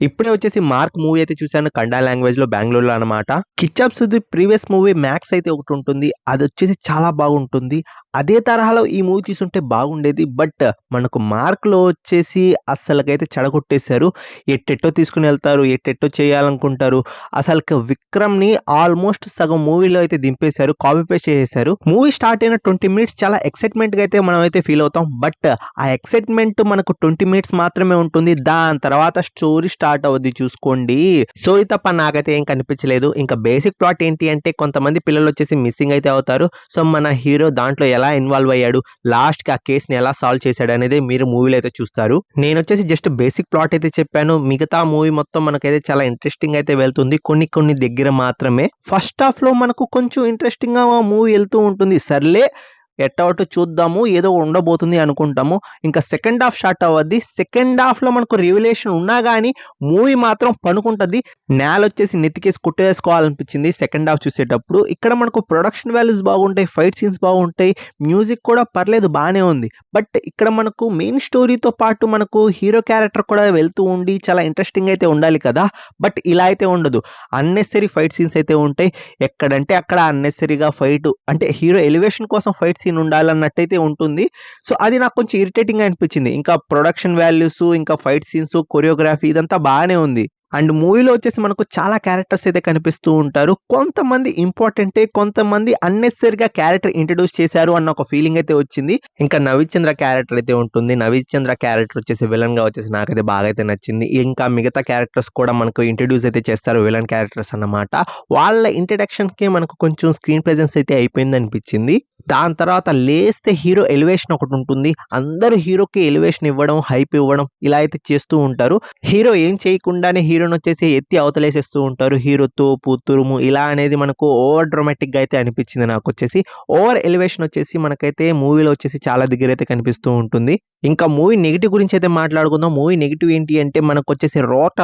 ఇప్పుడే వచ్చేసి 'mark' movie అయితే చూసాను కన్నడ లాంగ్వేజ్‌లో బెంగుళూరులో అనమాట. 'కిచ్చాప్ సుదీప్' ప్రీవియస్ మూవీ 'మ్యాక్స్' అయితే ఒకటుంటుంది. అదొచ్చేసి చాలా బాగుంటుంది. అదే తరహాలో ఈ మూవీ తీసుంటే బాగుండేది. బట్ మనకు 'మార్క్‌లో' వచ్చేసి అస్సలకైతే చెడగొట్టేశారు. ఎట్టెట్టో తీసుకొనెళ్తారు. ఎట్టెట్టో చేయాలనుకుంటారు. అసలుకి 'విక్రమ్‌ని' ఆల్మోస్ట్ సగం మూవీలో అయితే దింపేశారు. కాపీ పేస్ట్ చేసేశారు. మూవీ స్టార్ట్ అయిన 20 మినిట్స్ చాలా ఎక్సైట్‌మెంట్‌గా అయితే మనమైతే ఫీల్ అవుతాం. బట్ ఆ ఎక్సైట్‌మెంట్ మనకు 20 మినిట్స్ మాత్రమే ఉంటుంది. దాని తర్వాత స్టోరీ స్టార్ట్ అవుద్ది చూసుకోండి. స్టోరీ తప్ప నాకైతే ఏం కనిపించలేదు. ఇంకా బేసిక్ ప్లాట్ ఏంటి అంటే కొంతమంది పిల్లలొచ్చేసి మిస్సింగ్ అయితే అవుతారు. సో, మన హీరో దాంట్లో ఎలా ఇన్వాల్వ్ అయ్యాడు, లాస్ట్‌కి ఆ కేస్‌ని ఎలా సాల్వ్ చేశాడనేదే మీరు మూవీలో అయితే చూస్తారు. నేనొచ్చేసి జస్ట్ బేసిక్ ప్లాట్ అయితే చెప్పాను. మిగతా మూవీ మొత్తం మనకైతే చాలా ఇంట్రెస్టింగ్ అయితే వెళ్తుంది. కొన్ని కొన్ని దగ్గర మాత్రమే. ఫస్ట్ హాఫ్‌లో మనకు కొంచెం ఇంట్రెస్టింగ్‌గా మూవీ ఎళ్తూ ఉంటుంది. సర్లే ఎట్టోటో చూద్దాము. ఏదో ఉండబోతుంది అనుకుంటాము. ఇంకా సెకండ్ హాఫ్ స్టార్ట్ అవ్వద్ది. సెకండ్ హాఫ్‌లో మనకు రివలేషన్ ఉన్నా గాని మూవీ మాత్రం పనుకుంటది. నేలొచ్చేసి నెత్తికేసి కొట్టేసుకోవాలనిపించింది సెకండ్ హాఫ్ చూసేటప్పుడు. ఇక్కడ మనకు ప్రొడక్షన్ వాల్యూస్ బాగుంటాయి. ఫైట్ సీన్స్ బాగుంటాయి. మ్యూజిక్ కూడా పర్లేదు బానే ఉంది. బట్ ఇక్కడ మనకు మెయిన్ స్టోరీతో పాటు మనకు హీరో క్యారెక్టర్ కూడా వెళ్తూ ఉండి చాలా ఇంట్రెస్టింగ్ అయితే ఉండాలి కదా! బట్ ఇలా అయితే ఉండదు. అన్నెసెసరీ ఫైట్ సీన్స్ అయితే ఉంటాయి. ఎక్కడంటే అక్కడ అన్నెసెసరీగా ఫైటు అంటే హీరో ఎలివేషన్ కోసం ఫైట్ సీన్ ఉండాలన్నట్టయితే ఉంటుంది. సో, అది నాకు కొంచెం ఇరిటేటింగ్‌గా అనిపించింది. ఇంకా ప్రొడక్షన్ వాల్యూస్, ఇంకా ఫైట్ సీన్స్, కొరియోగ్రఫీ ఇదంతా బానే ఉంది. అండ్ మూవీలో వచ్చేసి మనకు చాలా క్యారెక్టర్స్ అయితే కనిపిస్తూ ఉంటారు. కొంతమంది ఇంపార్టెంటే, కొంతమంది అన్నెసెసరీగా క్యారెక్టర్ ఇంట్రొడ్యూస్ చేశారు అన్న ఒక ఫీలింగ్ అయితే వచ్చింది. ఇంకా 'నవీన్ చంద్ర' క్యారెక్టర్ అయితే ఉంటుంది. 'నవీన్ చంద్ర' క్యారెక్టర్ వచ్చేసి విలన్‌గా వచ్చేసి నాకైతే బాగా అయితే నచ్చింది. ఇంకా మిగతా క్యారెక్టర్స్ కూడా మనకు ఇంట్రొడ్యూస్ అయితే చేస్తారు విలన్ క్యారెక్టర్స్ అన్నమాట. వాళ్ళ ఇంట్రడక్షన్‌కే మనకు కొంచెం స్క్రీన్ ప్రెజెన్స్ అయితే అయిపోయిందనిపించింది. దాని తర్వాత లేస్తే హీరో ఎలివేషన్ ఒకటుంటుంది. అందరూ హీరోకి ఎలివేషన్ ఇవ్వడం, హైప్ ఇవ్వడం ఇలా అయితే చేస్తూ ఉంటారు. హీరో ఏం చేయకుండానే హీరో‌నొచ్చేసి ఎత్తి అవతలేసేస్తూ ఉంటారు. హీరో తోపు, తురుము ఇలా అనేది మనకు ఓవర్ డ్రామాటిక్‌గా అయితే అనిపించింది నాకొచ్చేసి. ఓవర్ ఎలివేషన్ వచ్చేసి మనకైతే మూవీలో వచ్చేసి చాలా దగ్గరైతే కనిపిస్తూ ఉంటుంది. ఇంకా మూవీ నెగెటివ్ గురించి అయితే మాట్లాడుకుందాం. మూవీ నెగెటివ్ ఏంటి అంటే మనకొచ్చేసి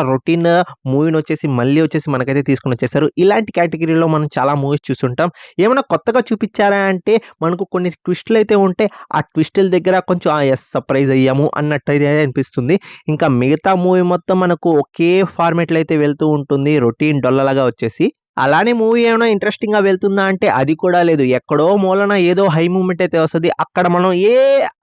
రొటీన్ మూవీనొచ్చేసి మళ్ళీ వచ్చేసి మనకైతే తీసుకొనొచ్చేసారు. ఇలాంటి కేటగిరీలో మనం చాలా మూవీస్ చూసుంటాం. ఏమన్నా కొత్తగా చూపిచ్చారా అంటే మనకు కొన్ని ట్విస్టులయితే ఉంటాయి. ఆ ట్విస్టుల దగ్గర కొంచెం యెస్ సర్ప్రైజ్ అయ్యాము అన్నట్టయితే అనిపిస్తుంది. ఇంకా మిగతా మూవీ మొత్తం మనకు ఒకే ఫార్మాట్‌లో అయితే వెళ్తూ ఉంటుంది. రొటీన్ డొల్లలాగా వచ్చేసి. అలానే మూవీ ఏమైనా ఇంట్రెస్టింగ్‌గా వెళ్తుందా అంటే అది కూడా లేదు. ఎక్కడో మూలన ఏదో హై మూవ్‌మెంట్ అయితే వస్తది. అక్కడ మనం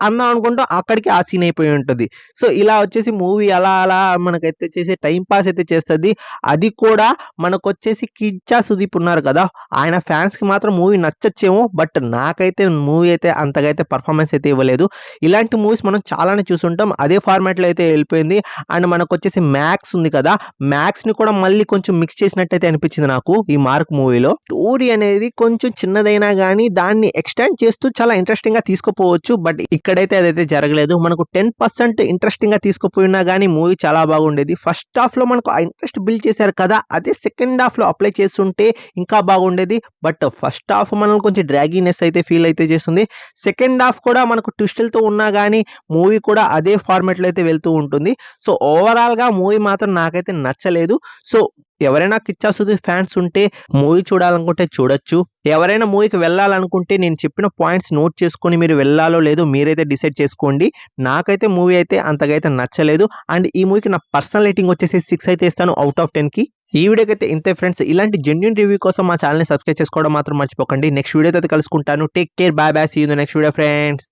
అందాం అనుకుంటాం అక్కడికి ఆ సీన్ అయిపోయి ఉంటది. సో, ఇలా వచ్చేసి మూవీ అలా అలా మనకైతే చేసే టైమ్ పాస్ అయితే చేస్తది. అది కూడా మనకొచ్చేసి 'కిచ్చా సుదీప్' ఉన్నారు కదా! ఆయన ఫ్యాన్స్‌కి మాత్రం మూవీ నచ్చచ్చేమో. బట్ నాకైతే మూవీ అయితే అంతగా అయితే పెర్ఫార్మన్స్ అయితే ఇవ్వలేదు. ఇలాంటి మూవీస్ మనం చాలానే చూసుంటాం. అదే ఫార్మాట్‌లో అయితే ఎళ్ళిపోయింది. అండ్ మనకొచ్చేసి 'మ్యాక్స్' ఉంది కదా! 'మ్యాక్స్‌ని' కూడా మళ్ళీ కొంచెం మిక్స్ చేసినట్టయితే అనిపించింది నాకు ఈ 'మార్క్' మూవీలో. స్టోరీ అనేది కొంచెం చిన్నదైనా గానీ దాన్ని ఎక్స్‌టెండ్ చేస్తూ చాలా ఇంట్రెస్టింగ్‌గా తీసుకుపోవచ్చు. బట్ ఇక్కడైతే అదైతే జరగలేదు. మనకు 10% ఇంట్రెస్టింగ్‌గా తీసుకుపోయినా గానీ మూవీ చాలా బాగుండేది. ఫస్ట్ హాఫ్‌లో మనకు ఆ ఇంట్రెస్ట్ బిల్డ్ చేశారు కదా! అదే సెకండ్ హాఫ్‌లో అప్లై చేసుంటే ఇంకా బాగుండేది. బట్ ఫస్ట్ హాఫ్ మనల్ని కొంచెం డ్రాగీనెస్ అయితే ఫీల్ అయితే చేస్తుంది. సెకండ్ హాఫ్ కూడా మనకు ట్విస్టులతో ఉన్నా గానీ మూవీ కూడా అదే ఫార్మాట్‌లో అయితే వెళ్తూ ఉంటుంది. సో, ఓవరాల్‌గా మూవీ మాత్రం నాకైతే నచ్చలేదు. సో, ఎవరైనా 'కిచ్చా సుదీప్' ఫ్యాన్స్ ఉంటే మూవీ చూడాలనుకుంటే చూడొచ్చు. ఎవరైనా మూవీకి వెళ్ళాలనుకుంటే నేను చెప్పిన పాయింట్స్ నోట్ చేసుకొని మీరు వెళ్ళాలో లేదో మీరైతే డిసైడ్ చేసుకోండి. నాకైతే మూవీ అయితే అంతగా అయితే నచ్చలేదు. అండ్ ఈ మూవీకి నా పర్సనల్ రేటింగ్ వచ్చేసి 6 అయితే ఇస్తాను ఔట్ ఆఫ్ 10కి. ఈ వీడియోకైతే ఇంతే ఫ్రెండ్స్. ఇలాంటి జెన్యూన్ రివ్యూ కోసం మా ఛానెల్‌ని సబ్స్క్రైబ్ చేసుకోవడం మాత్రం మర్చిపోకండి. నెక్స్ట్ వీడియోతో అయితే కలుసుకుంటాను. Take care. Bye bye. See you in the next video friends.